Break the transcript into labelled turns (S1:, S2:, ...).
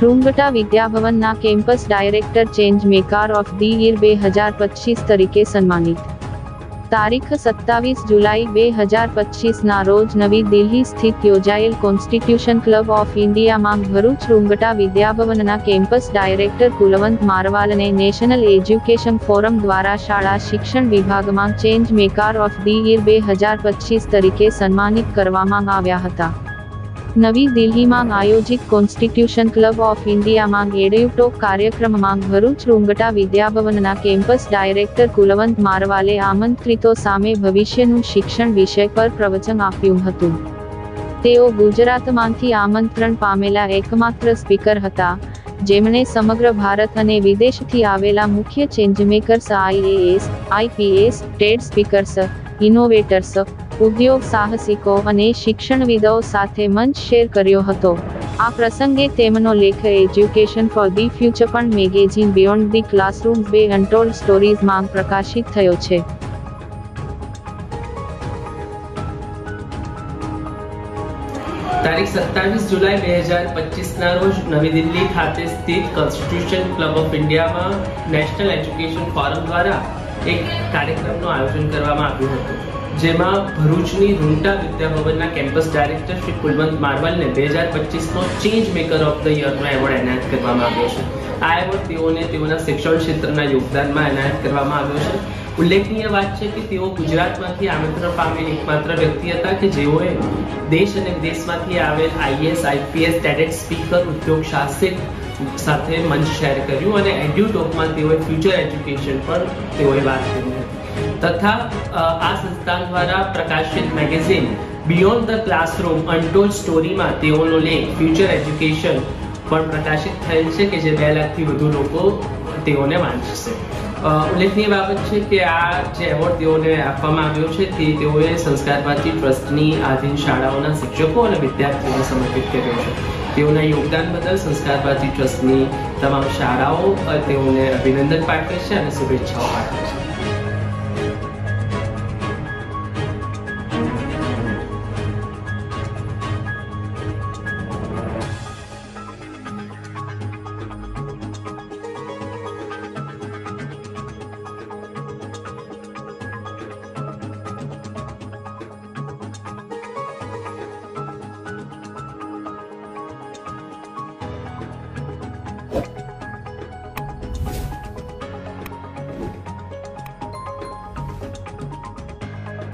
S1: રૂંગટા વિદ્યાભવનના campus director change maker of the year 2025 તરીકે સન્માનિત. તારીખ 27 જુલાઈ 2025 ના રોજ નવી દિલ્હી સ્થિત યોજાયેલ કોન્સ્ટિટ્યુશન ક્લબ ઓફ ઇન્ડિયામાં ભરૂચ રૂંગટા વિદ્યાભવનના કેમ્પસ ડાયરેક્ટર કુલવંત મારવાલને નેશનલ એજ્યુકેશન ફોરમ દ્વારા શાળા શિક્ષણ વિભાગમાં change maker of the year 2025 તરીકે સન્માનિત કરવામાં આવ્યા હતા. નવી દિલ્હીમાં આયોજિત કોન્સ્ટિટ્યુશન ક્લબ ઓફ ઇન્ડિયામાં એડયુટોક કાર્યક્રમમાં ભરૂચ રૂંગટા વિદ્યાભવનના કેમ્પસ ડાયરેક્ટર કુલવંત મારવાલે આમંત્રિતો સામે ભવિષ્યનું શિક્ષણ વિષય પર પ્રવચન આપ્યું હતું. તેઓ ગુજરાતમાંથી આમંત્રણ પામેલા એકમાત્ર સ્પીકર હતા, જેમણે સમગ્ર ભારત અને વિદેશથી આવેલા મુખ્ય ચેન્જમેકર્સ, IAS, IPS, Ted speakers, innovators, ઉદ્યોગ સાહસિકો અને શિક્ષણવિદો સાથે મંચ શેર કર્યો હતો. આ પ્રસંગે તેમનો લેખ એજ્યુકેશન ફોર ધી ફ્યુચર પણ મેગેઝિન બિયોન્ડ ધી ક્લાસરૂમ બે અનટોલ્ડ સ્ટોરીઝમાં પ્રકાશિત થયો છે.
S2: તારીખ 27 જુલાઈ 2025 ના રોજ નવી દિલ્હી ખાતે સ્થિત કોન્સ્ટિટ્યુશન ક્લબ ઓફ ઇન્ડિયામાં નેશનલ એજ્યુકેશન ફોરમ દ્વારા એક કાર્યક્રમનું આયોજન કરવામાં આવ્યું હતું, જેમાં ભરૂચની રૂંગટા વિદ્યાભવનના કેમ્પસ ડાયરેક્ટર શ્રી કુલવંત મારવાલને 2025નો ચેન્જ મેકર ઓફ ધ યરનો એવોર્ડ એનાયત કરવામાં આવ્યો છે. આ એવોર્ડ તેઓને તેઓના શિક્ષણ ક્ષેત્રના યોગદાનમાં એનાયત કરવામાં આવ્યો છે. ઉલ્લેખનીય વાત છે કે તેઓ ગુજરાતમાંથી આમંત્રણ પામેલ એકમાત્ર વ્યક્તિ હતા કે જેઓએ દેશ અને વિદેશમાંથી આવેલ IAS, IPS, ટેડ સ્પીકર, ઉદ્યોગ સાહસિક સાથે મંચ શેર કર્યું અને એડ્યુટોકમાં તેઓએ ફ્યુચર એજ્યુકેશન પર તેઓએ વાત કરી હતી. તથા આ સંસ્થાન દ્વારા પ્રકાશિત magazine beyond the classroom untold સ્ટોરીમાં તેઓનો લેખ ફ્યુચર એજ્યુકેશન પણ પ્રકાશિત થયેલ છે કે જે 2 લાખથી વધુ લોકો તેઓને વાંચશે. ઉલ્લેખનીય બાબત છે કે આ જે એવોર્ડ તેઓને આપવામાં આવ્યો છે તે તેઓએ સંસ્કાર ભારતી ટ્રસ્ટની આધીન શાળાઓના શિક્ષકો અને વિદ્યાર્થીઓને સમર્પિત કર્યો છે. તેઓના યોગદાન બદલ સંસ્કાર ભારતી ટ્રસ્ટની તમામ શાળાઓ તેઓને અભિનંદન પાઠવે છે અને શુભેચ્છાઓ પાઠવે છે.